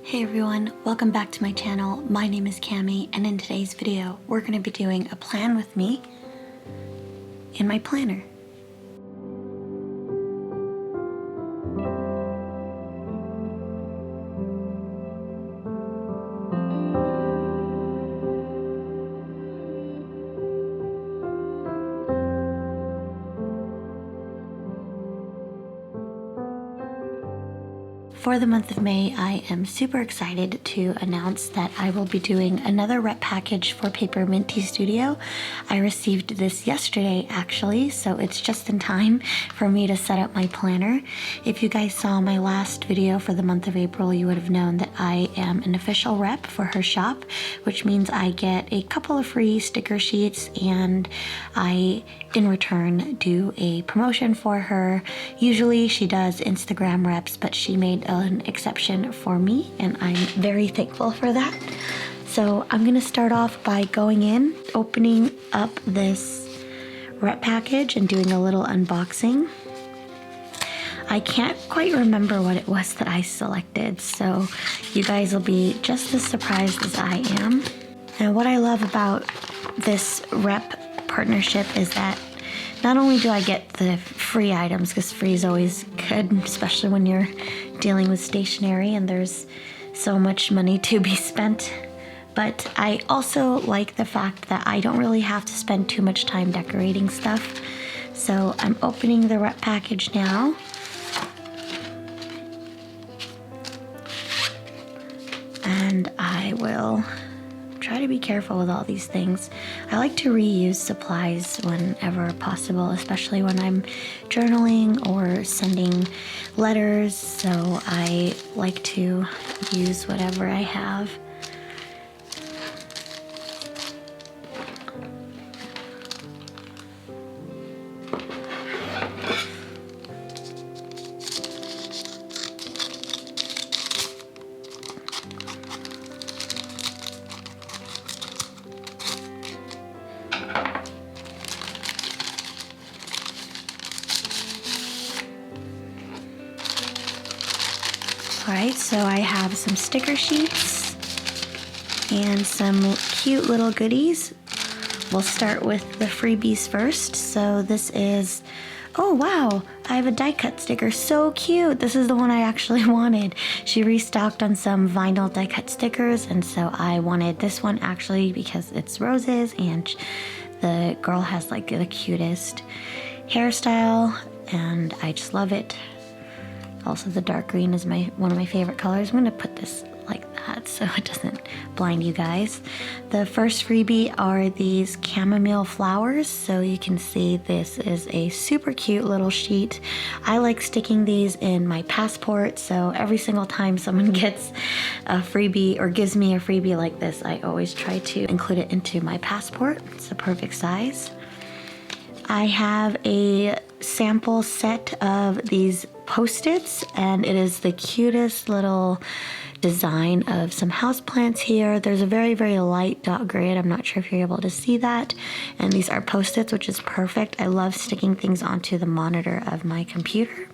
Hey everyone, welcome back to my channel. My name is Cami, and in today's video, we're going to be doing a plan with me in my planner. For the month of May, I am super excited to announce that I will be doing another rep package for PaperMintyStudio. I received this yesterday actually, so it's just in time for me to set up my planner. If you guys saw my last video for the month of April, you would have known that I am an official rep for her shop, which means I get a couple of free sticker sheets and I, in return, do a promotion for her. Usually she does Instagram reps, but she made an exception for me and I'm very thankful for that. So I'm gonna start off by going in, opening up this rep package and doing a little unboxing. I can't quite remember what it was that I selected, so you guys will be just as surprised as I am. And what I love about this rep partnership is that not only do I get the free items, because free is always good, especially when you're dealing with stationery and there's so much money to be spent, but I also like the fact that I don't really have to spend too much time decorating stuff. So I'm opening the rep package now. And I will try to be careful with all these things. I like to reuse supplies whenever possible, especially when I'm journaling or sending letters, so I like to use whatever I have. Alright, so I have some sticker sheets and some cute little goodies. We'll start with the freebies first. So this is, oh wow, I have a die cut sticker, so cute. This is the one I actually wanted. She restocked on some vinyl die cut stickers, and so I wanted this one actually because it's roses and the girl has like the cutest hairstyle and I just love it. Also, the dark green is one of my favorite colors. I'm gonna put this like that so it doesn't blind you guys. The first freebie are these chamomile flowers. So you can see this is a super cute little sheet. I like sticking these in my passport, so every single time someone gets a freebie or gives me a freebie like this, I always try to include it into my passport. It's the perfect size. I have a sample set of these Post-its, and it is the cutest little design of some houseplants here. There's a very, very light dot grid. I'm not sure if you're able to see that. And these are Post-its, which is perfect. I love sticking things onto the monitor of my computer.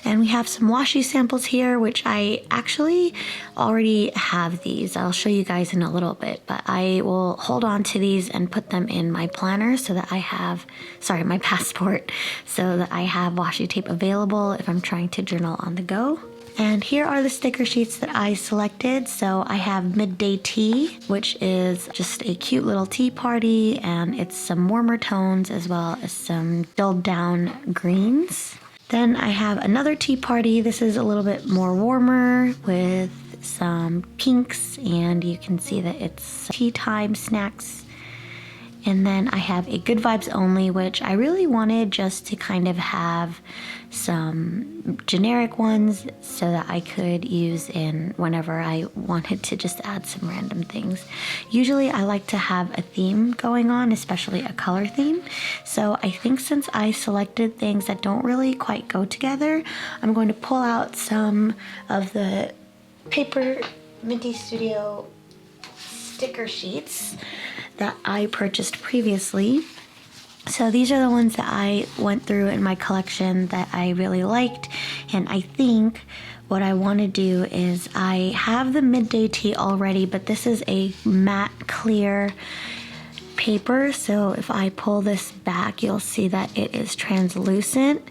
And we have some washi samples here, which I actually already have these. I'll show you guys in a little bit, but I will hold on to these and put them in my planner so that I have, sorry, my passport, so that I have washi tape available if I'm trying to journal on the go. And here are the sticker sheets that I selected. So I have Midday Tea, which is just a cute little tea party, and it's some warmer tones as well as some dulled down greens. Then I have another tea party. This is a little bit more warmer with some pinks, and you can see that it's tea time snacks. And then I have a Good Vibes Only, which I really wanted just to kind of have some generic ones so that I could use in whenever I wanted to just add some random things. Usually I like to have a theme going on, especially a color theme. So I think since I selected things that don't really quite go together, I'm going to pull out some of the PaperMintyStudio sticker sheets that I purchased previously. So these are the ones that I went through in my collection that I really liked, and I think what I want to do is I have the Midday Tea already, but this is a matte clear paper. So if I pull this back, you'll see that it is translucent.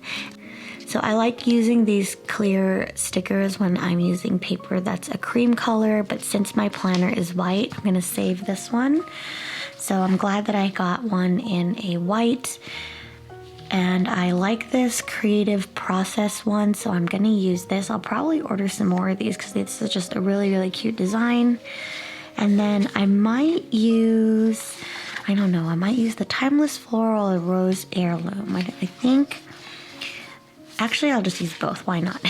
So I like using these clear stickers when I'm using paper that's a cream color, but since my planner is white, I'm gonna save this one. So I'm glad that I got one in a white, and I like this creative process one, so I'm gonna use this. I'll probably order some more of these because this is just a really, really cute design. And then I might use, I don't know, I might use the Timeless Floral or Rose Heirloom. I think, actually I'll just use both, why not?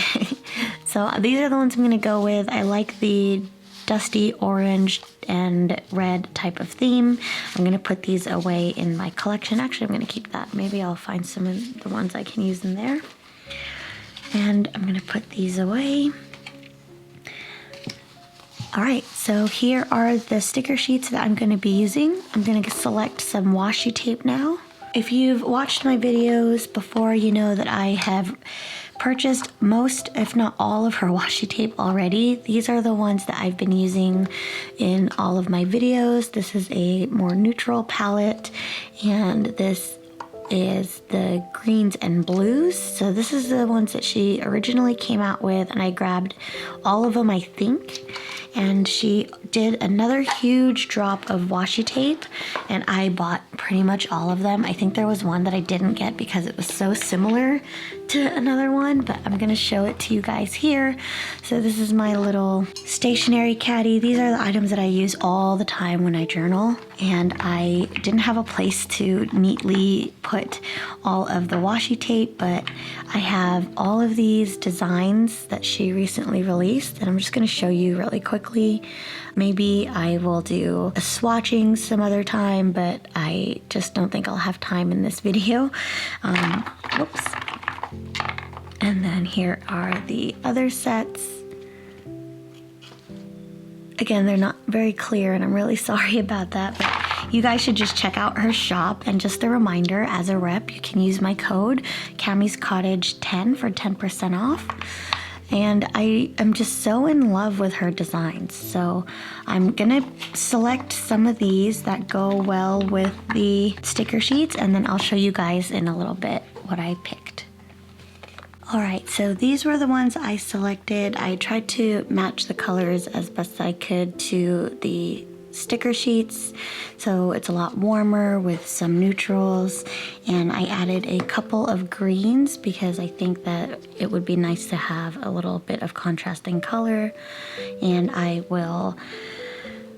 So these are the ones I'm gonna go with. I like the dusty orange and red type of theme. I'm gonna put these away in my collection. Actually, I'm gonna keep that. Maybe I'll find some of the ones I can use in there. And I'm gonna put these away. All right, so here are the sticker sheets that I'm gonna be using. I'm gonna select some washi tape now. If you've watched my videos before, you know that I have purchased most, if not all, of her washi tape already. These are the ones that I've been using in all of my videos. This is a more neutral palette, and this is the greens and blues. So this is the ones that she originally came out with, and I grabbed all of them, I think. And she did another huge drop of washi tape, and I bought pretty much all of them. I think there was one that I didn't get because it was so similar to another one, but I'm gonna show it to you guys here. So this is my little stationery caddy. These are the items that I use all the time when I journal, and I didn't have a place to neatly put all of the washi tape, but I have all of these designs that she recently released, and I'm just gonna show you really quickly. Maybe I will do a swatching some other time, but I just don't think I'll have time in this video. Whoops. And then here are the other sets. Again, they're not very clear, and I'm really sorry about that, but you guys should just check out her shop. And just a reminder, as a rep, you can use my code Cammy's Cottage 10 for 10% off. And I am just so in love with her designs. So I'm gonna select some of these that go well with the sticker sheets, and then I'll show you guys in a little bit what I picked. All right, so these were the ones I selected. I tried to match the colors as best I could to the sticker sheets, so it's a lot warmer with some neutrals, and I added a couple of greens because I think that it would be nice to have a little bit of contrasting color. And I will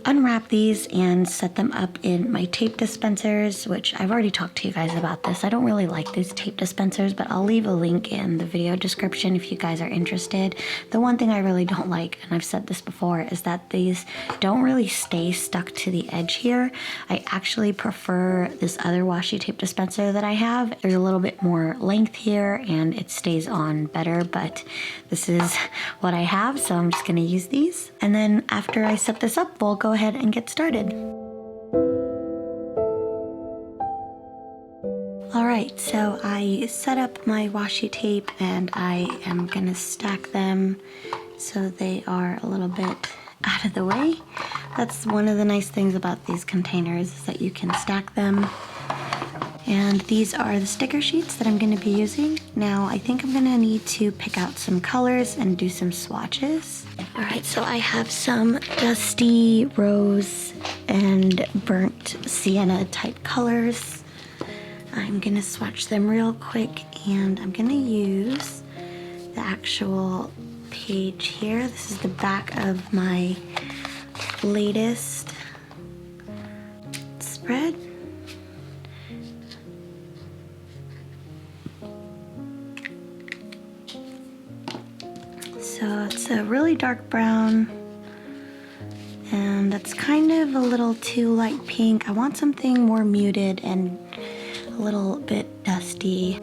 unwrap these and set them up in my tape dispensers, which I've already talked to you guys about this. I don't really like these tape dispensers, but I'll leave a link in the video description if you guys are interested. The one thing I really don't like, and I've said this before, is that these don't really stay stuck to the edge here. I actually prefer this other washi tape dispenser that I have. There's a little bit more length here and it stays on better, but this is what I have, so I'm just gonna use these. And then after I set this up, we'll go ahead and get started. All right, so I set up my washi tape and I am gonna stack them so they are a little bit out of the way. That's one of the nice things about these containers, is that you can stack them. And these are the sticker sheets that I'm gonna be using. Now, I think I'm gonna need to pick out some colors and do some swatches. All right, so I have some dusty rose and burnt sienna type colors. I'm gonna swatch them real quick, and I'm gonna use the actual page here. This is the back of my latest spread. So it's a really dark brown, and that's kind of a little too light pink. I want something more muted and a little bit dusty.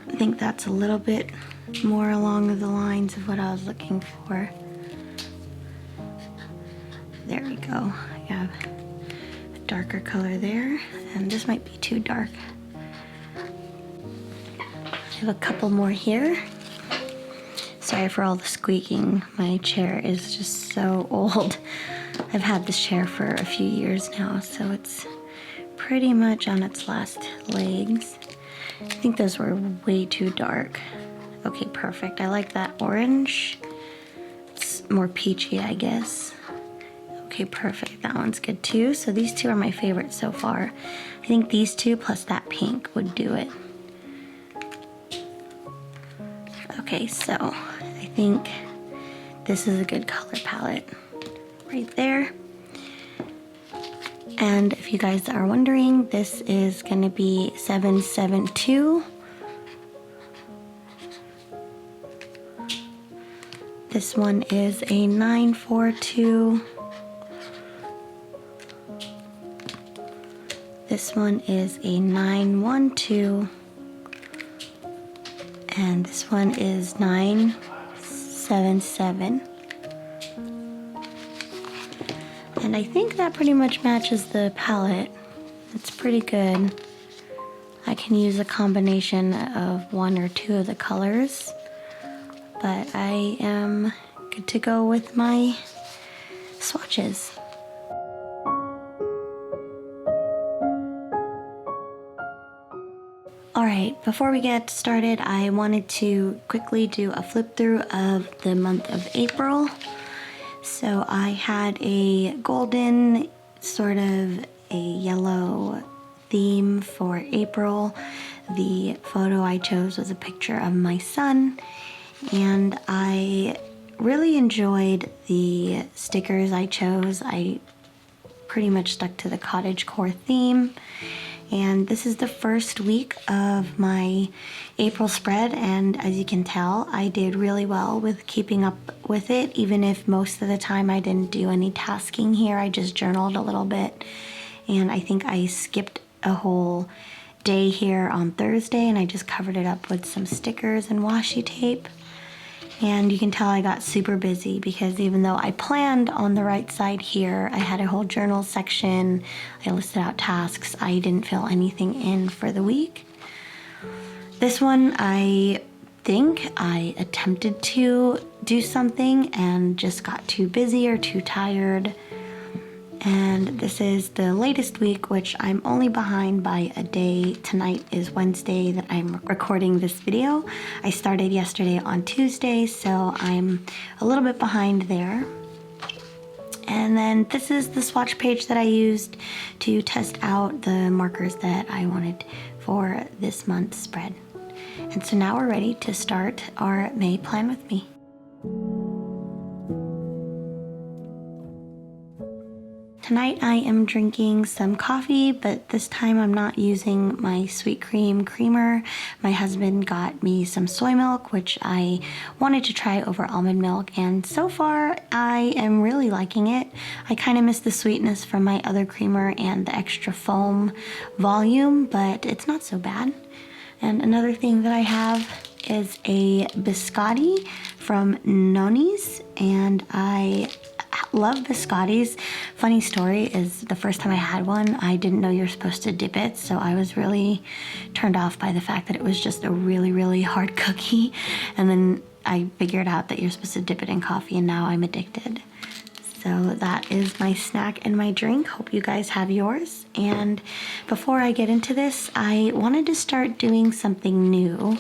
I think that's a little bit more along the lines of what I was looking for. There we go. I have a darker color there, and this might be too dark. I have a couple more here. Sorry for all the squeaking. My chair is just so old. I've had this chair for a few years now, so it's pretty much on its last legs. I think those were way too dark. Okay, perfect. I like that orange. It's more peachy, I guess. Okay, perfect. That one's good too. So these two are my favorites so far. I think these two plus that pink would do it. Okay, so I think this is a good color palette right there. And if you guys are wondering, this is going to be 772. This one is a 942. This one is a 912. And this one is 977. And I think that pretty much matches the palette. It's pretty good. I can use a combination of one or two of the colors, but I am good to go with my swatches. Alright, before we get started, I wanted to quickly do a flip through of the month of April. So I had a golden, sort of a yellow theme for April. The photo I chose was a picture of my son, and I really enjoyed the stickers I chose. I pretty much stuck to the cottage core theme. And this is the first week of my April spread, and as you can tell, I did really well with keeping up with it, even if most of the time I didn't do any tasking here. I just journaled a little bit, and I think I skipped a whole day here on Thursday, and I just covered it up with some stickers and washi tape. And you can tell I got super busy because even though I planned on the right side here, I had a whole journal section, I listed out tasks, I didn't fill anything in for the week. This one, I think I attempted to do something and just got too busy or too tired. And this is the latest week, which I'm only behind by a day. Tonight is Wednesday that I'm recording this video. I started yesterday on Tuesday, so I'm a little bit behind there. And then this is the swatch page that I used to test out the markers that I wanted for this month's spread. And so now we're ready to start our May plan with me. Tonight I am drinking some coffee, but this time I'm not using my sweet cream creamer. My husband got me some soy milk, which I wanted to try over almond milk, and so far I am really liking it. I kind of miss the sweetness from my other creamer and the extra foam volume, but it's not so bad. And another thing that I have is a biscotti from Noni's, and I love biscottis. Funny story is the first time I had one, I didn't know you're supposed to dip it, so I was really turned off by the fact that it was just a really, really hard cookie. And then I figured out that you're supposed to dip it in coffee, and now I'm addicted. So that is my snack and my drink. Hope you guys have yours. And before I get into this, I wanted to start doing something new.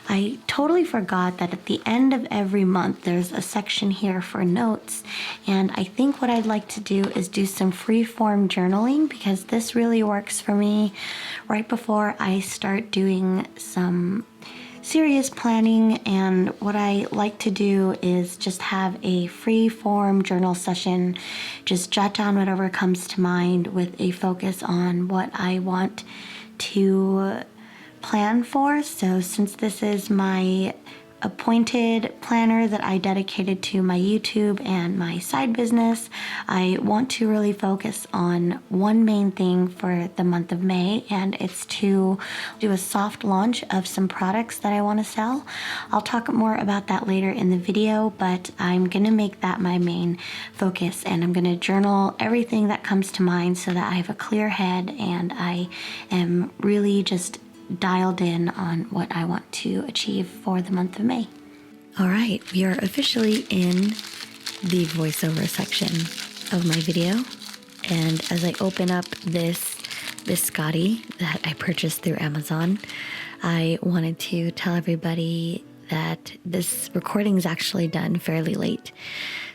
I totally forgot that at the end of every month, there's a section here for notes. And I think what I'd like to do is do some free-form journaling, because this really works for me right before I start doing some serious planning. And what I like to do is just have a free form journal session, just jot down whatever comes to mind with a focus on what I want to plan for. So since this is my appointed planner that I dedicated to my YouTube and my side business, I want to really focus on one main thing for the month of May, and it's to do a soft launch of some products that I want to sell. I'll talk more about that later in the video, but I'm gonna make that my main focus, and I'm gonna journal everything that comes to mind so that I have a clear head and I am really just dialed in on what I want to achieve for the month of May. All right, we are officially in the voiceover section of my video. And as I open up this biscotti that I purchased through Amazon, I wanted to tell everybody that this recording is actually done fairly late.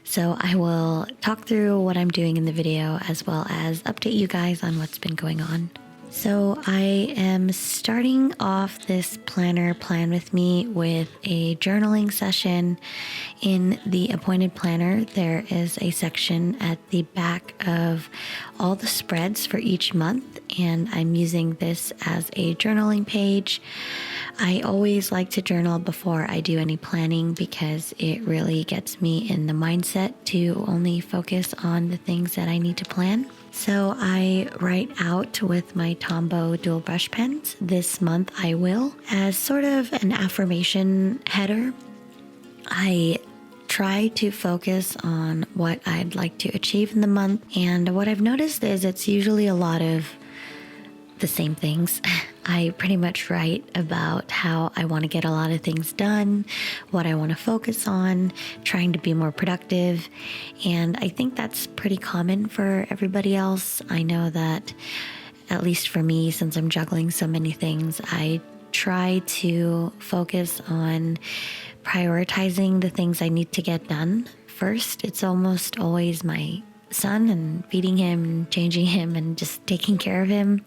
So I will talk through what I'm doing in the video as well as update you guys on what's been going on. So I am starting off this planner plan with me with a journaling session. In the appointed planner, there is a section at the back of all the spreads for each month, and I'm using this as a journaling page. I always like to journal before I do any planning because it really gets me in the mindset to only focus on the things that I need to plan. So I write out with my Tombow dual brush pens. This month I will, as sort of an affirmation header. I try to focus on what I'd like to achieve in the month. And what I've noticed is it's usually a lot of the same things. I pretty much write about how I want to get a lot of things done, what I want to focus on, trying to be more productive. And I think that's pretty common for everybody else. I know that, at least for me, since I'm juggling so many things, I try to focus on prioritizing the things I need to get done first. It's almost always my son and feeding him and changing him and just taking care of him.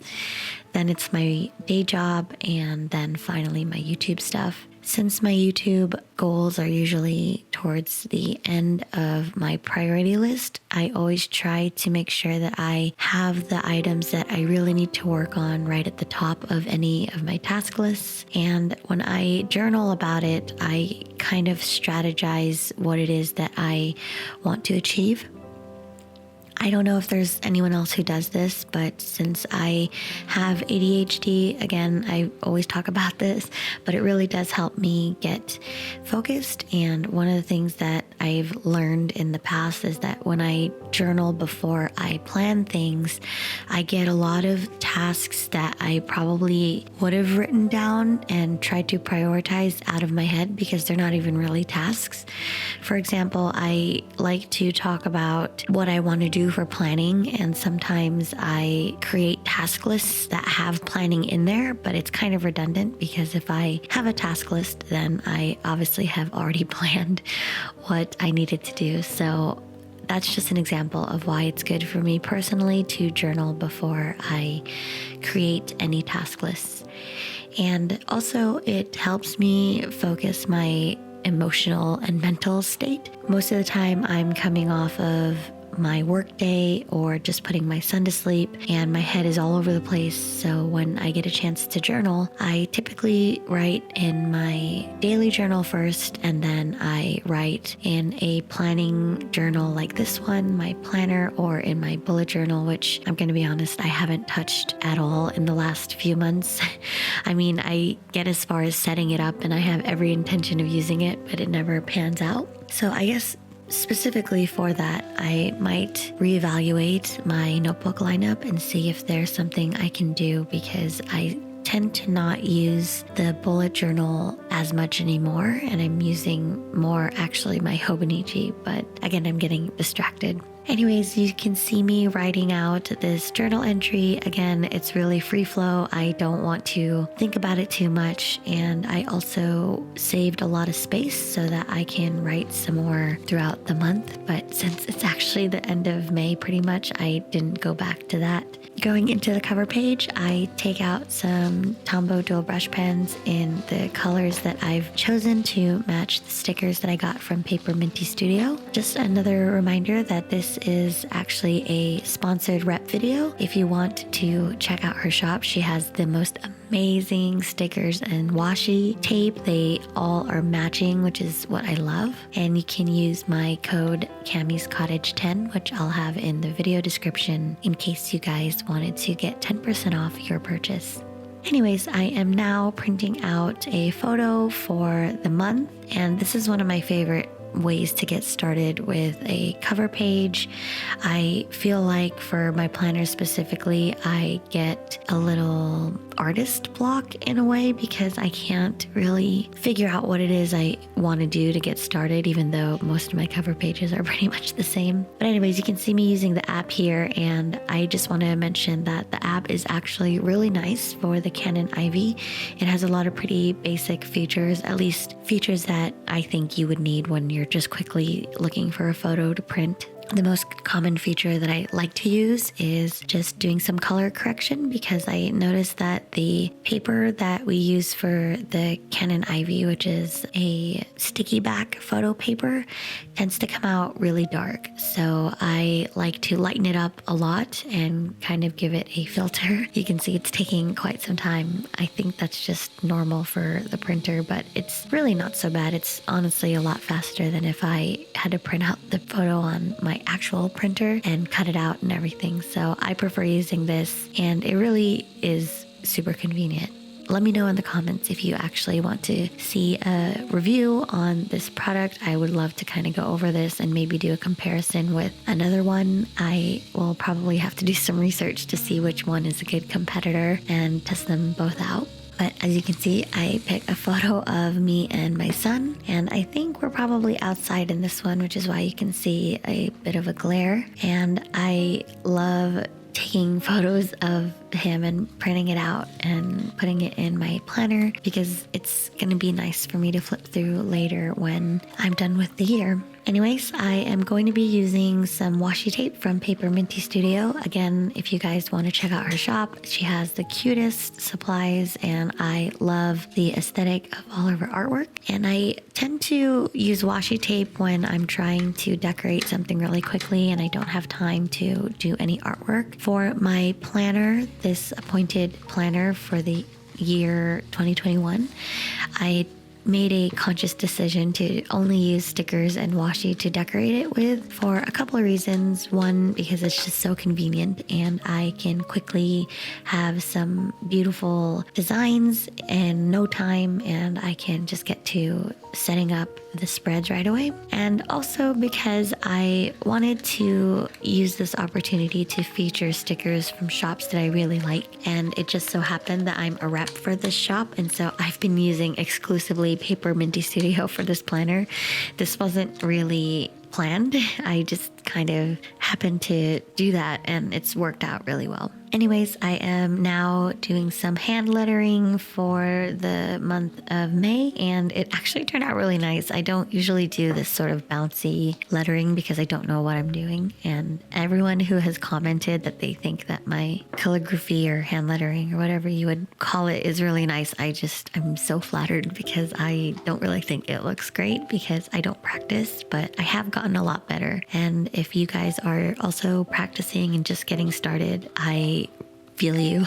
Then it's my day job, and then finally my YouTube stuff. Since my YouTube goals are usually towards the end of my priority list, I always try to make sure that I have the items that I really need to work on right at the top of any of my task lists. And when I journal about it, I kind of strategize what it is that I want to achieve. I don't know if there's anyone else who does this, but since I have ADHD, again, I always talk about this, but it really does help me get focused. And one of the things that I've learned in the past is that when I journal before I plan things, I get a lot of tasks that I probably would have written down and tried to prioritize out of my head because they're not even really tasks. For example, I like to talk about what I want to do for planning, and sometimes I create task lists that have planning in there, but it's kind of redundant because if I have a task list, then I obviously have already planned what I needed to do. So that's just an example of why it's good for me personally to journal before I create any task lists. And also it helps me focus my emotional and mental state. Most of the time I'm coming off of my work day or just putting my son to sleep, and my head is all over the place. So when I get a chance to journal, I typically write in my daily journal first, and then I write in a planning journal like this one, my planner, or in my bullet journal, which I'm going to be honest, I haven't touched at all in the last few months. I mean, I get as far as setting it up and I have every intention of using it, but it never pans out. So I guess specifically for that, I might reevaluate my notebook lineup and see if there's something I can do, because I tend to not use the bullet journal as much anymore, and I'm using more actually my Hobonichi, but again, I'm getting distracted. Anyways, you can see me writing out this journal entry. Again, it's really free flow. I don't want to think about it too much. And I also saved a lot of space so that I can write some more throughout the month. But since it's actually the end of May pretty much, I didn't go back to that. Going into the cover page, I take out some Tombow dual brush pens in the colors that I've chosen to match the stickers that I got from PaperMintyStudio. Just another reminder that this is actually a sponsored rep video. If you want to check out her shop, she has the most amazing stickers and washi tape. They all are matching, which is what I love. And you can use my code Cammy's Cottage 10, which I'll have in the video description in case you guys wanted to get 10% off your purchase. Anyways, I am now printing out a photo for the month, and this is one of my favorite ways to get started with a cover page. I feel like for my planner specifically, I get a little artist block in a way because I can't really figure out what it is I want to do to get started, even though most of my cover pages are pretty much the same. But anyways, you can see me using the app here, and I just want to mention that the app is actually really nice for the Canon Ivy. It has a lot of pretty basic features, at least features that I think you would need when you're just quickly looking for a photo to print. The most common feature that I like to use is just doing some color correction, because I noticed that the paper that we use for the Canon Ivy, which is a sticky back photo paper, tends to come out really dark. So I like to lighten it up a lot and kind of give it a filter. You can see it's taking quite some time. I think that's just normal for the printer, but it's really not so bad. It's honestly a lot faster than if I had to print out the photo on my actual printer and cut it out and everything. So I prefer using this, and it really is super convenient. Let me know in the comments if you actually want to see a review on this product. I would love to kind of go over this and maybe do a comparison with another one. I will probably have to do some research to see which one is a good competitor and test them both out. But as you can see, I picked a photo of me and my son, and I think we're probably outside in this one, which is why you can see a bit of a glare. And I love taking photos of him and printing it out and putting it in my planner, because it's going to be nice for me to flip through later when I'm done with the year. Anyways, I am going to be using some washi tape from PaperMintyStudio. Again, if you guys want to check out her shop, she has the cutest supplies, and I love the aesthetic of all of her artwork. And I tend to use washi tape when I'm trying to decorate something really quickly and I don't have time to do any artwork. For my planner, this appointed planner for the year 2021, I made a conscious decision to only use stickers and washi to decorate it with, for a couple of reasons. One, because it's just so convenient and I can quickly have some beautiful designs in no time, and I can just get to setting up the spreads right away. And also because I wanted to use this opportunity to feature stickers from shops that I really like, and it just so happened that I'm a rep for this shop, and so I've been using exclusively PaperMintyStudio for this planner. This wasn't really planned. I just kind of happened to do that, and it's worked out really well. Anyways, I am now doing some hand lettering for the month of May, and it actually turned out really nice. I don't usually do this sort of bouncy lettering because I don't know what I'm doing, and everyone who has commented that they think that my calligraphy or hand lettering or whatever you would call it is really nice, I'm so flattered, because I don't really think it looks great because I don't practice, but I have gotten a lot better. And if you guys are also practicing and just getting started, I feel you.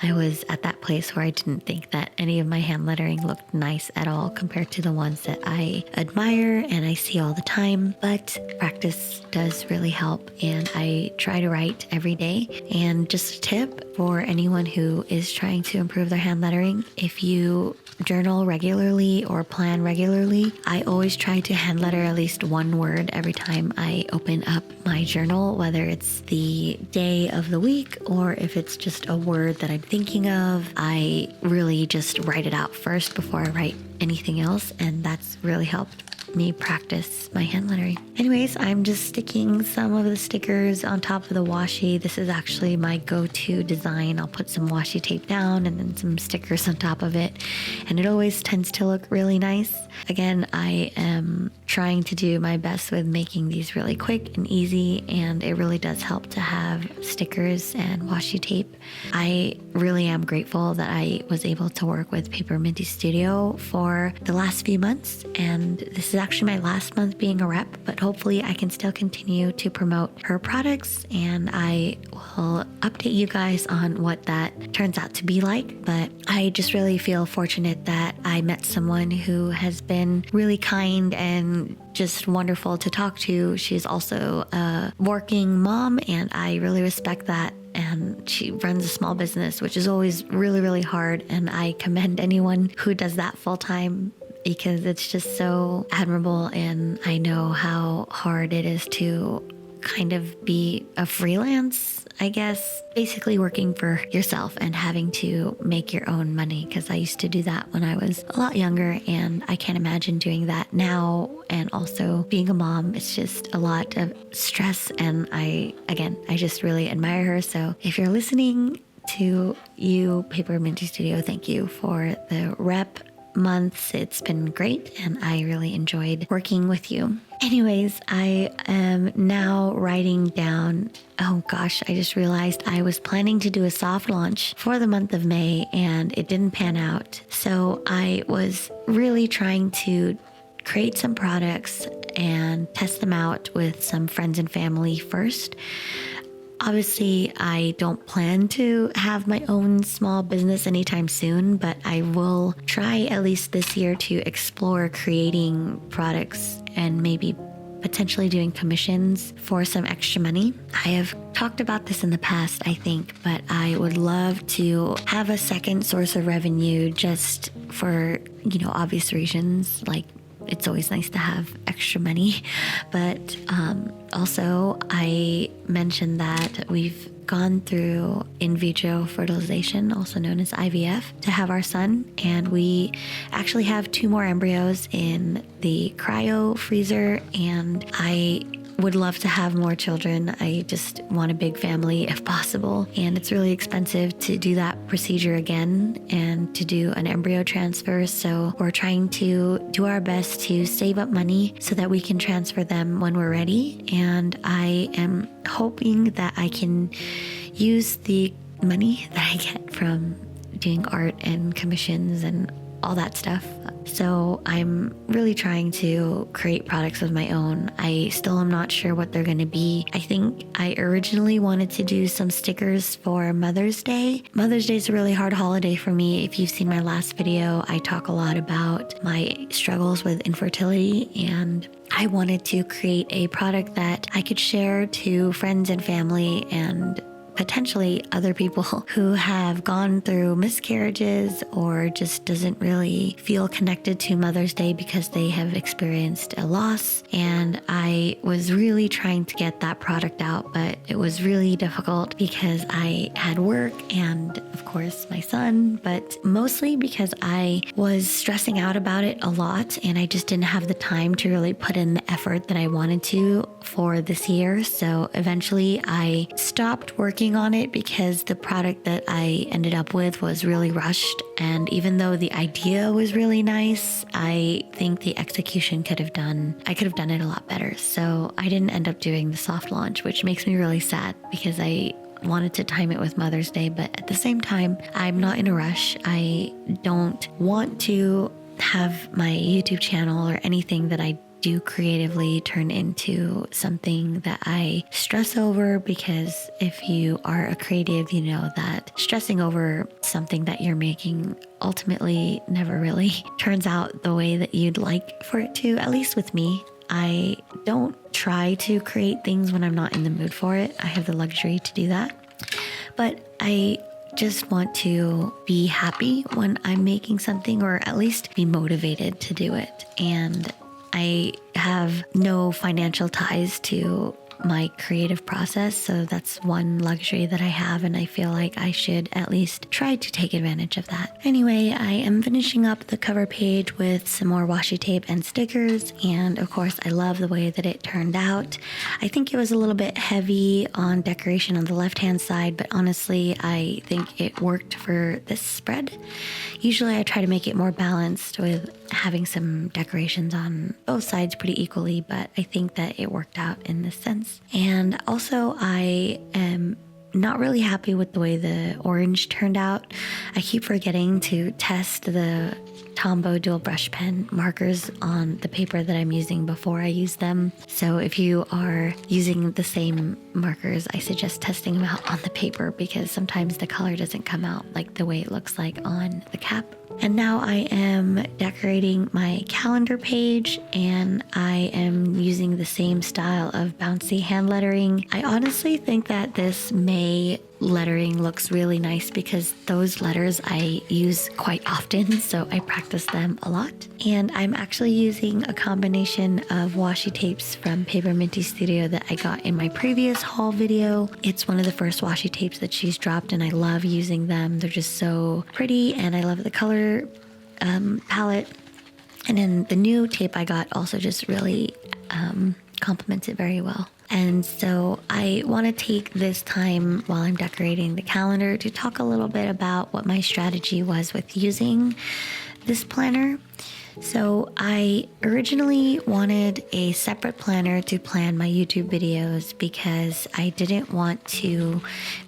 I was at that place where I didn't think that any of my hand lettering looked nice at all compared to the ones that I admire and I see all the time. But practice does really help, and I try to write every day. And just a tip for anyone who is trying to improve their hand lettering: if you journal regularly or plan regularly, I always try to hand letter at least one word every time I open up my journal, whether it's the day of the week or if it's just a word that I'm thinking of. I really just write it out first before I write anything else, and that's really helped me practice my hand lettering. Anyways, I'm just sticking some of the stickers on top of the washi. This is actually my go-to design. I'll put some washi tape down and then some stickers on top of it, and it always tends to look really nice. Again, I am trying to do my best with making these really quick and easy, and it really does help to have stickers and washi tape. I really am grateful that I was able to work with PaperMintyStudio for the last few months, and this is actually my last month being a rep, but hopefully I can still continue to promote her products, and I will update you guys on what that turns out to be like. But I just really feel fortunate that I met someone who has been really kind and just wonderful to talk to. She's also a working mom, and I really respect that. And she runs a small business, which is always really, really hard. And I commend anyone who does that full time. because it's just so admirable, and I know how hard it is to kind of be a freelance, I guess, basically working for yourself and having to make your own money, because I used to do that when I was a lot younger, and I can't imagine doing that now. And also being a mom, it's just a lot of stress, and I just really admire her. So if you're listening, to you, PaperMintyStudio, thank you for the rep months. It's been great, and I really enjoyed working with you. Anyways, I am now writing down, oh gosh, I just realized I was planning to do a soft launch for the month of May, and it didn't pan out. So I was really trying to create some products and test them out with some friends and family first. Obviously, I don't plan to have my own small business anytime soon, but I will try at least this year to explore creating products and maybe potentially doing commissions for some extra money. I have talked about this in the past, I think, but I would love to have a second source of revenue just for, obvious reasons, like it's always nice to have extra money. But also, I mentioned that we've gone through in vitro fertilization, also known as IVF, to have our son. And we actually have 2 more embryos in the cryo freezer. And I would love to have more children. I just want a big family if possible. And it's really expensive to do that procedure again and to do an embryo transfer. So we're trying to do our best to save up money so that we can transfer them when we're ready. And I am hoping that I can use the money that I get from doing art and commissions and all that stuff. So I'm really trying to create products of my own. I still am not sure what they're going to be. I think I originally wanted to do some stickers for Mother's Day. Mother's Day is a really hard holiday for me. If you've seen my last video, I talk a lot about my struggles with infertility, and I wanted to create a product that I could share to friends and family and potentially other people who have gone through miscarriages or just doesn't really feel connected to Mother's Day because they have experienced a loss. And I was really trying to get that product out, but it was really difficult because I had work and of course my son, but mostly because I was stressing out about it a lot and I just didn't have the time to really put in the effort that I wanted to for this year. So eventually I stopped working on it because the product that I ended up with was really rushed. And even though the idea was really nice, I think the execution I could have done it a lot better. So I didn't end up doing the soft launch, which makes me really sad because I wanted to time it with Mother's Day. But at the same time, I'm not in a rush. I don't want to have my YouTube channel or anything that I do creatively turn into something that I stress over, because if you are a creative, you know that stressing over something that you're making ultimately never really turns out the way that you'd like for it to. At least with me, I don't try to create things when I'm not in the mood for it. I have the luxury to do that. But I just want to be happy when I'm making something, or at least be motivated to do it. And I have no financial ties to my creative process, so that's one luxury that I have, and I feel like I should at least try to take advantage of that. Anyway, I am finishing up the cover page with some more washi tape and stickers, and of course I love the way that it turned out. I think it was a little bit heavy on decoration on the left hand side, but honestly I think it worked for this spread. Usually I try to make it more balanced with having some decorations on both sides pretty equally, but I think that it worked out in this sense. And also I am not really happy with the way the orange turned out. I keep forgetting to test the Tombow dual brush pen markers on the paper that I'm using before I use them. So if you are using the same markers, I suggest testing them out on the paper, because sometimes the color doesn't come out like the way it looks like on the cap. And now I am decorating my calendar page, and I am using the same style of bouncy hand lettering. I honestly think that this may lettering looks really nice because those letters I use quite often, so I practice them a lot. And I'm actually using a combination of washi tapes from PaperMintyStudio that I got in my previous haul video. It's one of the first washi tapes that she's dropped, and I love using them. They're just so pretty, and I love the color palette. And then the new tape I got also just really complements it very well. And so I want to take this time while I'm decorating the calendar to talk a little bit about what my strategy was with using this planner. So I originally wanted a separate planner to plan my YouTube videos because I didn't want to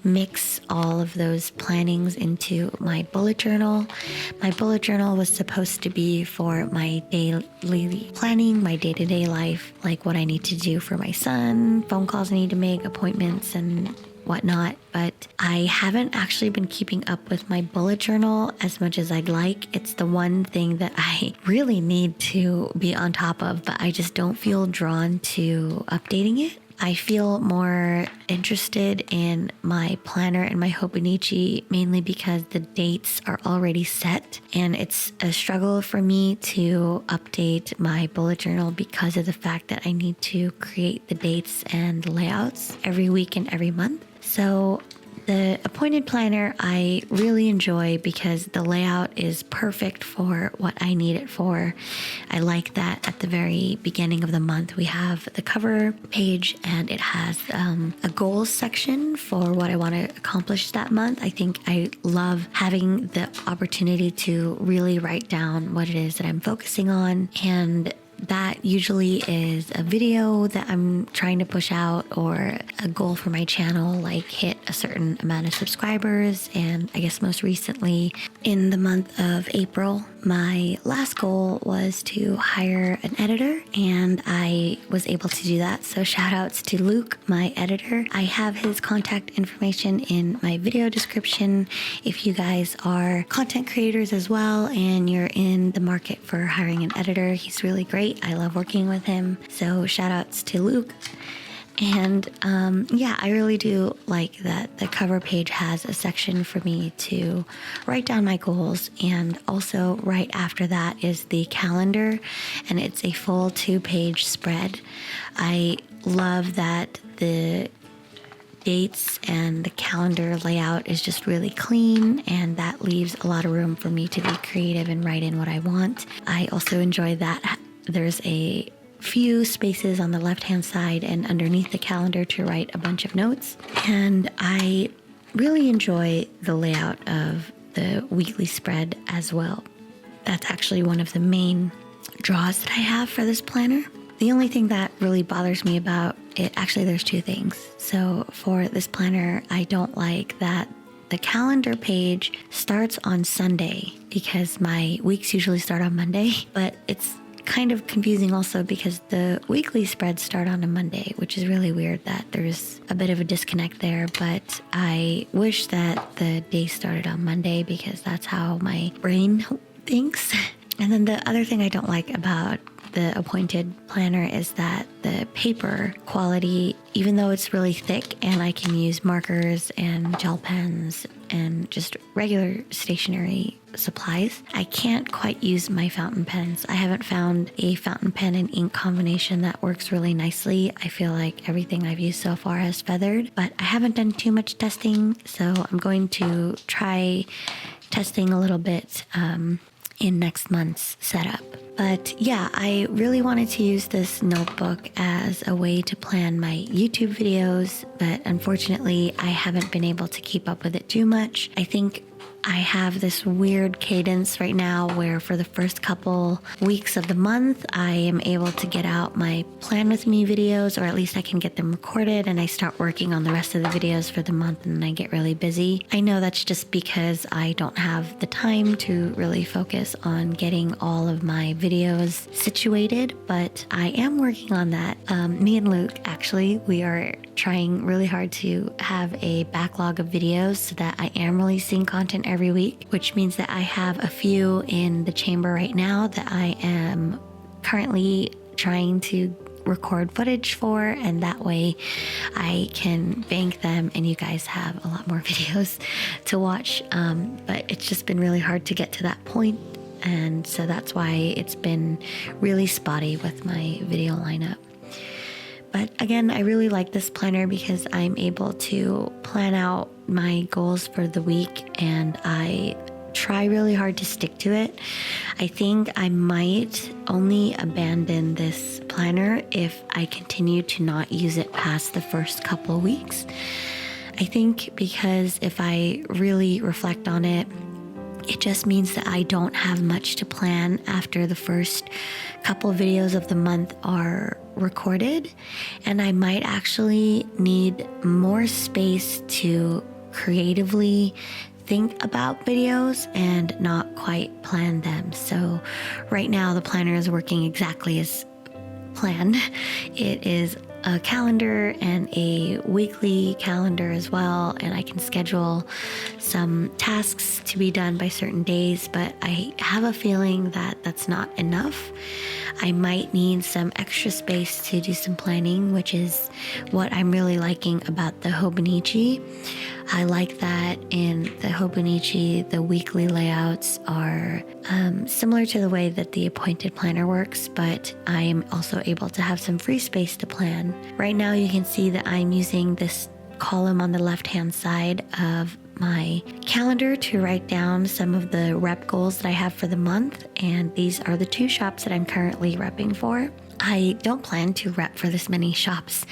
mix all of those plannings into my bullet journal. My bullet journal was supposed to be for my daily planning, my day-to-day life, like what I need to do for my son, phone calls I need to make, appointments, and whatnot, but I haven't actually been keeping up with my bullet journal as much as I'd like. It's the one thing that I really need to be on top of, but I just don't feel drawn to updating it. I feel more interested in my planner and my Hobonichi mainly because the dates are already set, and it's a struggle for me to update my bullet journal because of the fact that I need to create the dates and layouts every week and every month. So the appointed planner I really enjoy because the layout is perfect for what I need it for. I like that at the very beginning of the month we have the cover page, and it has a goals section for what I want to accomplish that month. I think I love having the opportunity to really write down what it is that I'm focusing on, and that usually is a video that I'm trying to push out or a goal for my channel, like hit a certain amount of subscribers. And I guess most recently in the month of April, my last goal was to hire an editor, and I was able to do that. So shout outs to Luke, my editor. I have his contact information in my video description. If you guys are content creators as well and you're in the market for hiring an editor, he's really great. I love working with him. So shout outs to Luke. And yeah, I really do like that the cover page has a section for me to write down my goals. And also right after that is the calendar, and it's a full 2-page spread. I love that the dates and the calendar layout is just really clean, and that leaves a lot of room for me to be creative and write in what I want. I also enjoy that there's a few spaces on the left-hand side and underneath the calendar to write a bunch of notes. And I really enjoy the layout of the weekly spread as well. That's actually one of the main draws that I have for this planner. The only thing that really bothers me about it, actually there's 2 things. So for this planner, I don't like that the calendar page starts on Sunday because my weeks usually start on Monday, but it's kind of confusing also because the weekly spreads start on a Monday, which is really weird that there's a bit of a disconnect there. But I wish that the day started on Monday because that's how my brain thinks. And then the other thing I don't like about the appointed planner is that the paper quality, even though it's really thick and I can use markers and gel pens and just regular stationery supplies, I can't quite use my fountain pens. I haven't found a fountain pen and ink combination that works really nicely. I feel like everything I've used so far has feathered, but I haven't done too much testing, so I'm going to try testing a little bit in next month's setup. But yeah, I really wanted to use this notebook as a way to plan my YouTube videos, but unfortunately I haven't been able to keep up with it too much. I think I have this weird cadence right now where for the first couple weeks of the month, I am able to get out my plan with me videos, or at least I can get them recorded, and I start working on the rest of the videos for the month and then I get really busy. I know that's just because I don't have the time to really focus on getting all of my videos situated, but I am working on that. Me and Luke, actually, we are trying really hard to have a backlog of videos so that I am releasing content every week, which means that I have a few in the chamber right now that I am currently trying to record footage for, and that way I can bank them and you guys have a lot more videos to watch. But it's just been really hard to get to that point, and so that's why it's been really spotty with my video lineup. But again, I really like this planner because I'm able to plan out my goals for the week, and I try really hard to stick to it. I think I might only abandon this planner if I continue to not use it past the first couple of weeks. I think because if I really reflect on it, it just means that I don't have much to plan after the first couple videos of the month are recorded, and I might actually need more space to creatively think about videos and not quite plan them. So right now the planner is working exactly as planned. It is a calendar and a weekly calendar as well, and I can schedule some tasks to be done by certain days, but I have a feeling that that's not enough. I might need some extra space to do some planning, which is what I'm really liking about the Hobonichi. I like that in the Hobonichi, the weekly layouts are similar to the way that the appointed planner works, but I am also able to have some free space to plan. Right now you can see that I'm using this column on the left-hand side of my calendar to write down some of the rep goals that I have for the month, and these are the 2 shops that I'm currently repping for. I don't plan to rep for this many shops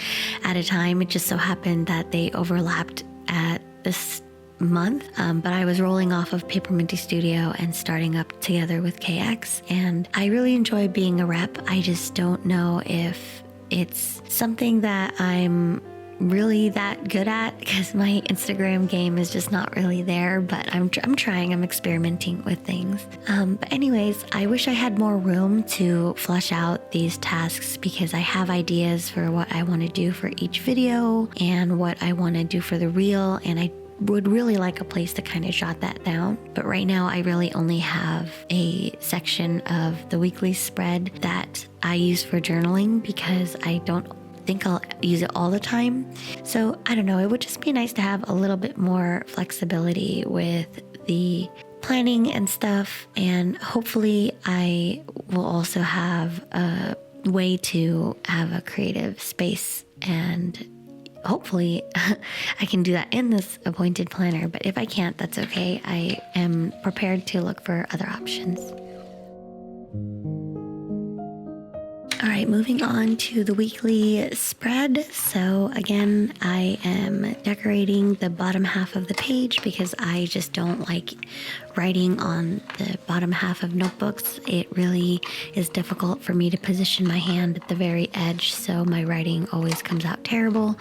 at a time. It just so happened that they overlapped at this month, but I was rolling off of PaperMintyStudio and starting up together with KX, and I really enjoy being a rep. I just don't know if it's something that I'm really that good at, because my Instagram game is just not really there, but I'm trying, I'm experimenting with things. But anyways, I wish I had more room to flesh out these tasks, because I have ideas for what I want to do for each video and what I want to do for the reel, and I would really like a place to kind of jot that down. But right now I really only have a section of the weekly spread that I use for journaling, because I don't think I'll use it all the time. So I don't know, it would just be nice to have a little bit more flexibility with the planning and stuff, and hopefully I will also have a way to have a creative space, and hopefully I can do that in this appointed planner. But if I can't, that's okay. I am prepared to look for other options. All right, moving on to the weekly spread. So again, I am decorating the bottom half of the page because I just don't like writing on the bottom half of notebooks. It really is difficult for me to position my hand at the very edge, so my writing always comes out terrible.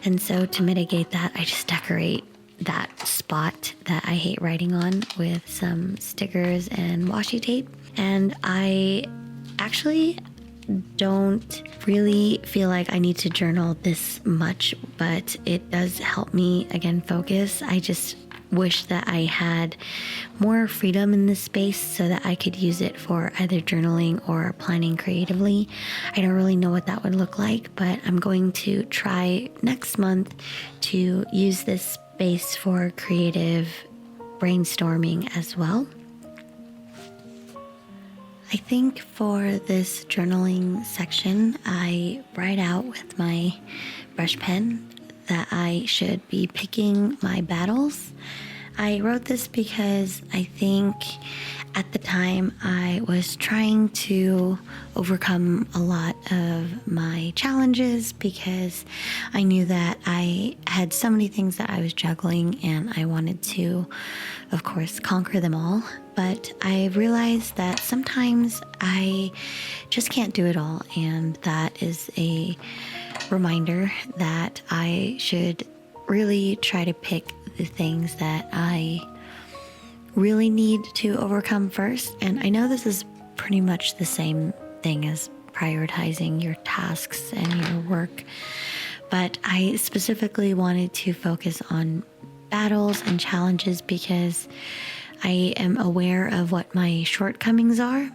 And so to mitigate that, I just decorate that spot that I hate writing on with some stickers and washi tape. And I actually don't really feel like I need to journal this much, but it does help me, again, focus. I just wish that I had more freedom in this space so that I could use it for either journaling or planning creatively. I don't really know what that would look like, but I'm going to try next month to use this space for creative brainstorming as well. I think for this journaling section, I write out with my brush pen that I should be picking my battles. I wrote this because I think at the time I was trying to overcome a lot of my challenges, because I knew that I had so many things that I was juggling and I wanted to, of course, conquer them all. But I realized that sometimes I just can't do it all, and that is a reminder that I should really try to pick the things that I really need to overcome first. And I know this is pretty much the same thing as prioritizing your tasks and your work, but I specifically wanted to focus on battles and challenges because I am aware of what my shortcomings are,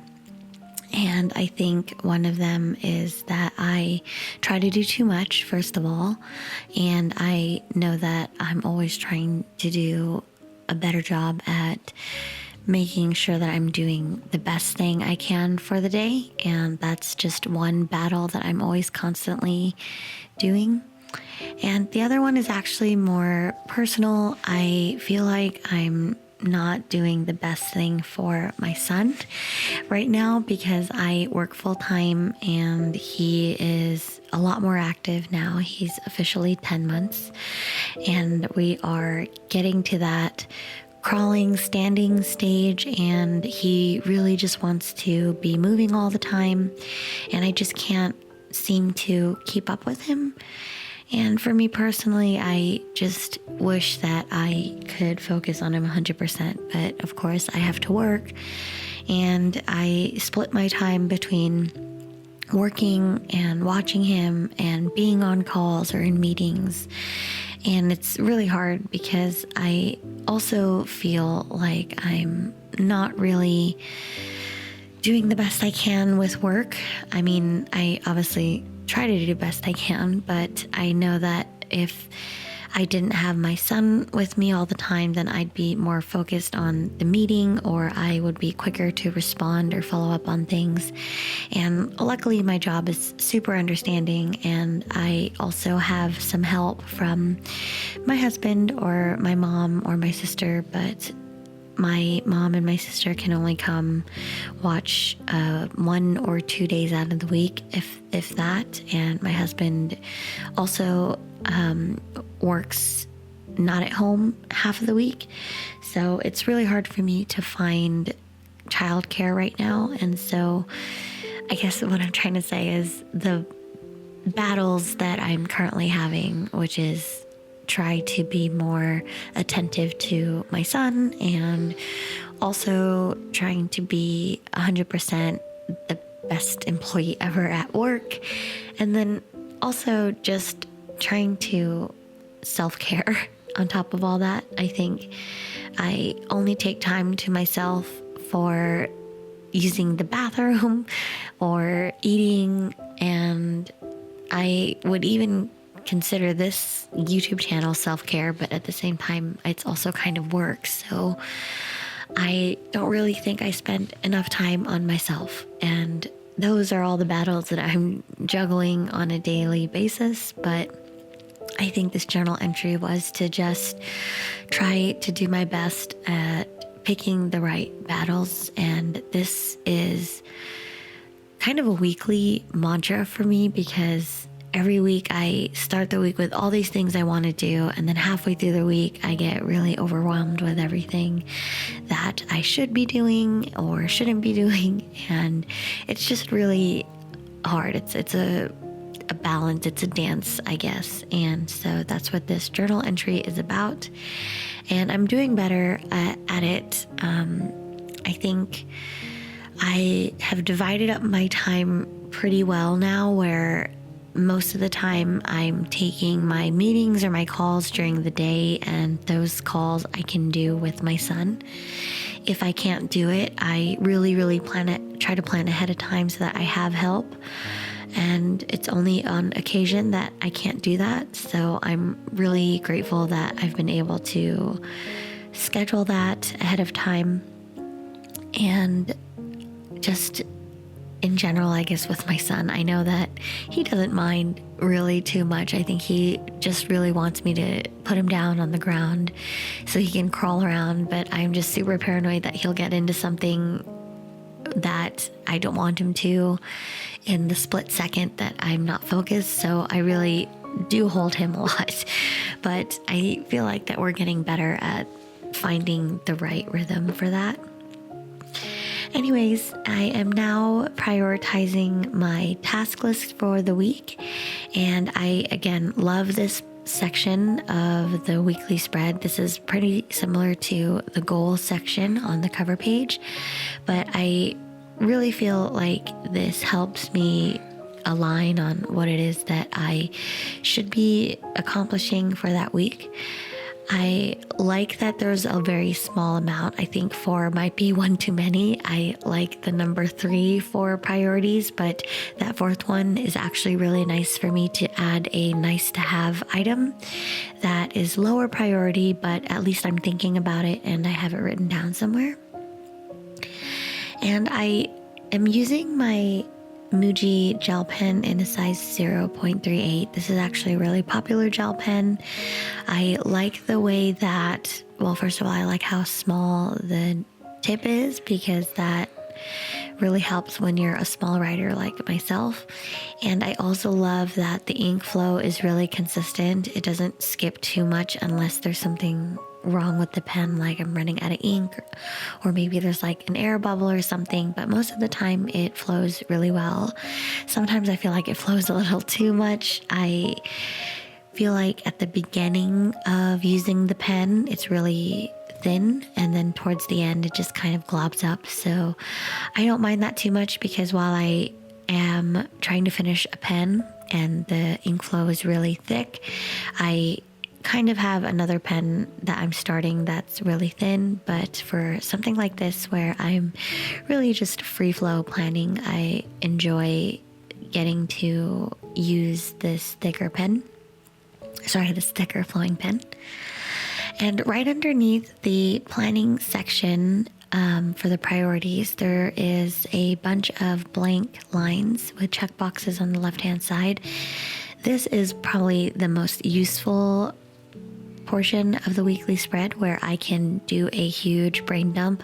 And I think one of them is that I try to do too much, first of all. And I know that I'm always trying to do a better job at making sure that I'm doing the best thing I can for the day. And that's just one battle that I'm always constantly doing. And the other one is actually more personal. I feel like I'm not doing the best thing for my son right now because I work full time and he is a lot more active now. He's officially 10 months and we are getting to that crawling, standing stage, and he really just wants to be moving all the time. And I just can't seem to keep up with him. And for me personally, I just wish that I could focus on him 100%. But of course, I have to work, and I split my time between working and watching him and being on calls or in meetings. And it's really hard because I also feel like I'm not really doing the best I can with work. I mean, I obviously try to do the best I can, but I know that if I didn't have my son with me all the time, then I'd be more focused on the meeting, or I would be quicker to respond or follow up on things. And luckily my job is super understanding, and I also have some help from my husband or my mom or my sister, but my mom and my sister can only come watch 1 or 2 days out of the week, if that. And my husband also works not at home half of the week. So it's really hard for me to find childcare right now. And so I guess what I'm trying to say is the battles that I'm currently having, which is try to be more attentive to my son and also trying to be 100% the best employee ever at work. And then also just trying to self-care on top of all that. I think I only take time to myself for using the bathroom or eating, and I would even consider this YouTube channel self-care, but at the same time, it's also kind of work. So I don't really think I spend enough time on myself. And those are all the battles that I'm juggling on a daily basis. But I think this journal entry was to just try to do my best at picking the right battles. And this is kind of a weekly mantra for me because every week I start the week with all these things I want to do, and then halfway through the week I get really overwhelmed with everything that I should be doing or shouldn't be doing, and it's just really hard. It's a balance, it's a dance, I guess. And so that's what this journal entry is about, and I'm doing better at it. I think I have divided up my time pretty well now, where most of the time I'm taking my meetings or my calls during the day, and those calls I can do with my son. If I can't do it, I really try to plan ahead of time so that I have help. And it's only on occasion that I can't do that. So I'm really grateful that I've been able to schedule that ahead of time. And just in general, I guess with my son, I know that he doesn't mind really too much. I think he just really wants me to put him down on the ground so he can crawl around, but I'm just super paranoid that he'll get into something that I don't want him to in the split second that I'm not focused. So I really do hold him a lot, but I feel like that we're getting better at finding the right rhythm for that. Anyways, I am now prioritizing my task list for the week, and I, again, love this section of the weekly spread. This is pretty similar to the goals section on the cover page, but I really feel like this helps me align on what it is that I should be accomplishing for that week. I like that there's a very small amount. I think 4 might be one too many. I like the number 3 for priorities, but that 4th one is actually really nice for me to add a nice to have item that is lower priority, but at least I'm thinking about it and I have it written down somewhere. And I am using my Muji gel pen in a size 0.38. This is actually a really popular gel pen. I like the way that, well, first of all, I like how small the tip is because that really helps when you're a small writer like myself. And I also love that the ink flow is really consistent. It doesn't skip too much unless there's something wrong with the pen, like I'm running out of ink, or maybe there's like an air bubble or something, but most of the time it flows really well. Sometimes I feel like it flows a little too much. I feel like at the beginning of using the pen, it's really thin, and then towards the end it just kind of globs up. So I don't mind that too much, because while I am trying to finish a pen and the ink flow is really thick, I kind of have another pen that I'm starting that's really thin. But for something like this where I'm really just free flow planning, I enjoy getting to use this thicker flowing pen. And right underneath the planning section for the priorities, there is a bunch of blank lines with check boxes on the left-hand side. This is probably the most useful portion of the weekly spread, where I can do a huge brain dump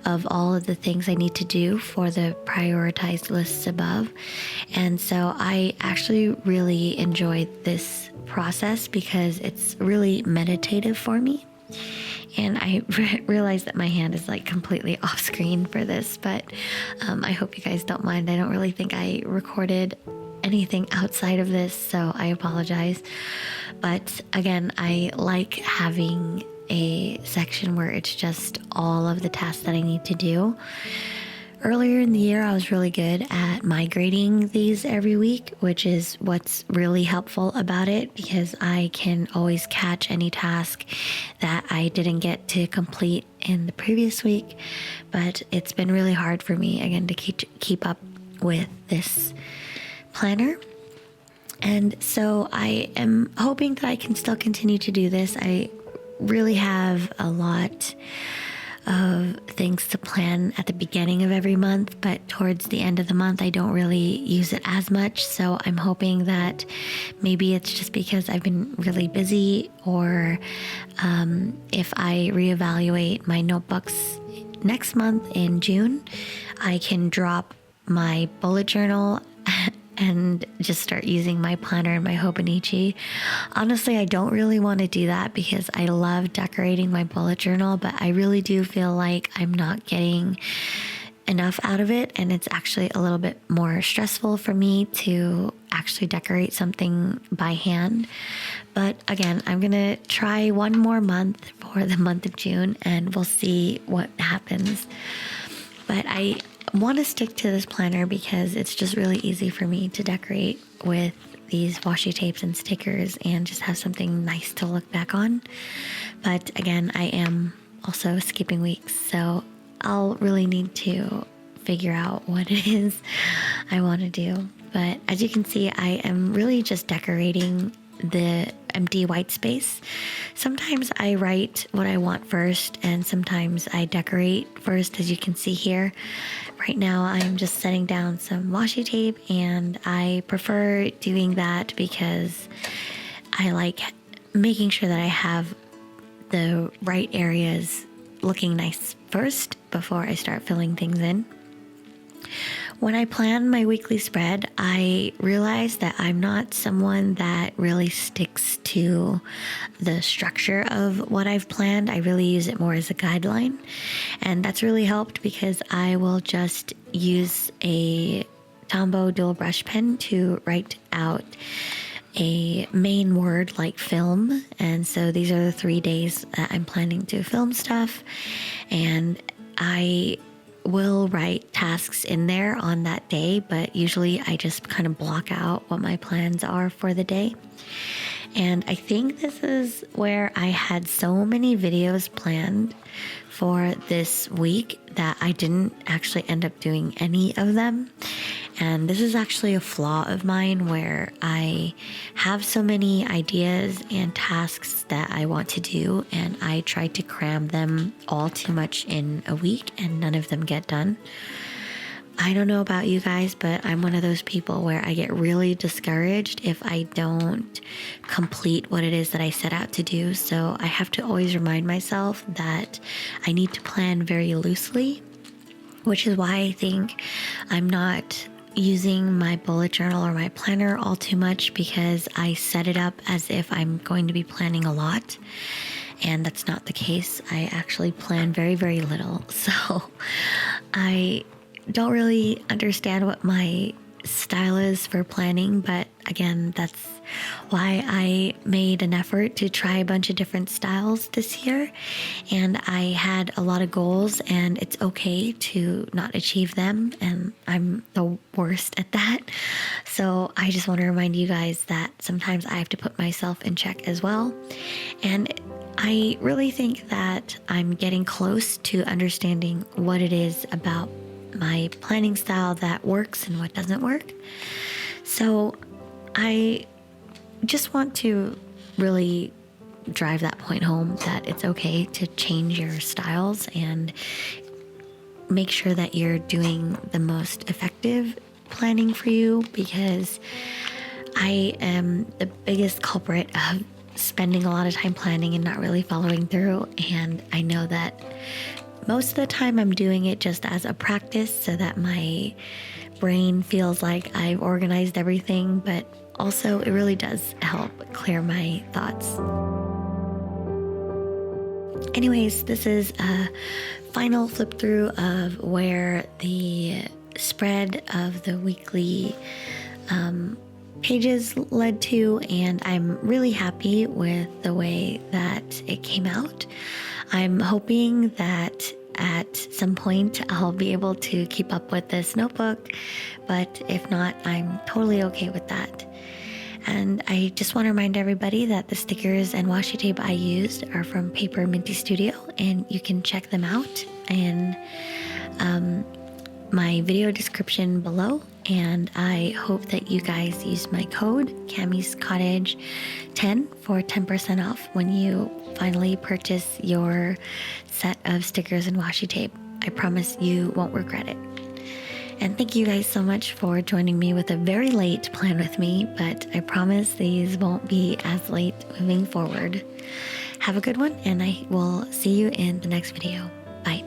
of all of the things I need to do for the prioritized lists above. And so I actually really enjoy this process because it's really meditative for me. And I realize that my hand is like completely off screen for this, but I hope you guys don't mind. I don't really think I recorded anything outside of this, so I apologize. But again, I like having a section where it's just all of the tasks that I need to do. Earlier in the year, I was really good at migrating these every week, which is what's really helpful about it, because I can always catch any task that I didn't get to complete in the previous week. But it's been really hard for me, again, to keep up with this planner. And so I am hoping that I can still continue to do this. I really have a lot of things to plan at the beginning of every month, but towards the end of the month, I don't really use it as much. So I'm hoping that maybe it's just because I've been really busy, or if I reevaluate my notebooks next month in June, I can drop my bullet journal and just start using my planner and my Hobonichi. Honestly, I don't really want to do that because I love decorating my bullet journal, but I really do feel like I'm not getting enough out of it, and it's actually a little bit more stressful for me to actually decorate something by hand. But again, I'm gonna try one more month for the month of June, and we'll see what happens. But I want to stick to this planner because it's just really easy for me to decorate with these washi tapes and stickers and just have something nice to look back on. But again, I am also skipping weeks, so I'll really need to figure out what it is I want to do. But as you can see, I am really just decorating the empty white space. Sometimes I write what I want first, and sometimes I decorate first, as you can see here. Right now, I'm just setting down some washi tape, and I prefer doing that because I like making sure that I have the right areas looking nice first before I start filling things in. When I plan my weekly spread, I realize that I'm not someone that really sticks to the structure of what I've planned. I really use it more as a guideline. And that's really helped because I will just use a Tombow dual brush pen to write out a main word like film. And so these are the 3 days that I'm planning to film stuff. And I will write tasks in there on that day, but usually I just kind of block out what my plans are for the day. And I think this is where I had so many videos planned for this week that I didn't actually end up doing any of them. And this is actually a flaw of mine where I have so many ideas and tasks that I want to do, and I try to cram them all too much in a week and none of them get done. I don't know about you guys, but I'm one of those people where I get really discouraged if I don't complete what it is that I set out to do. So I have to always remind myself that I need to plan very loosely, which is why I think I'm not using my bullet journal or my planner all too much, because I set it up as if I'm going to be planning a lot. And that's not the case. I actually plan very, very little. So I don't really understand what my style is for planning, but again, that's why I made an effort to try a bunch of different styles this year. And I had a lot of goals, and it's okay to not achieve them, and I'm the worst at that. So I just want to remind you guys that sometimes I have to put myself in check as well. And I really think that I'm getting close to understanding what it is about my planning style that works and what doesn't work. So I just want to really drive that point home, that it's okay to change your styles and make sure that you're doing the most effective planning for you, because I am the biggest culprit of spending a lot of time planning and not really following through. And I know that most of the time I'm doing it just as a practice so that my brain feels like I've organized everything, but also it really does help clear my thoughts. Anyways, this is a final flip through of where the spread of the weekly pages led to, and I'm really happy with the way that it came out. I'm hoping that at some point I'll be able to keep up with this notebook, but if not, I'm totally okay with that. And I just want to remind everybody that the stickers and washi tape I used are from PaperMintyStudio, and you can check them out in my video description below. And I hope that you guys use my code Cammy's Cottage 10 for 10% off when you finally purchase your set of stickers and washi tape. I promise you won't regret it. And thank you guys so much for joining me with a very late plan with me, but I promise these won't be as late moving forward. Have a good one, and I will see you in the next video. Bye.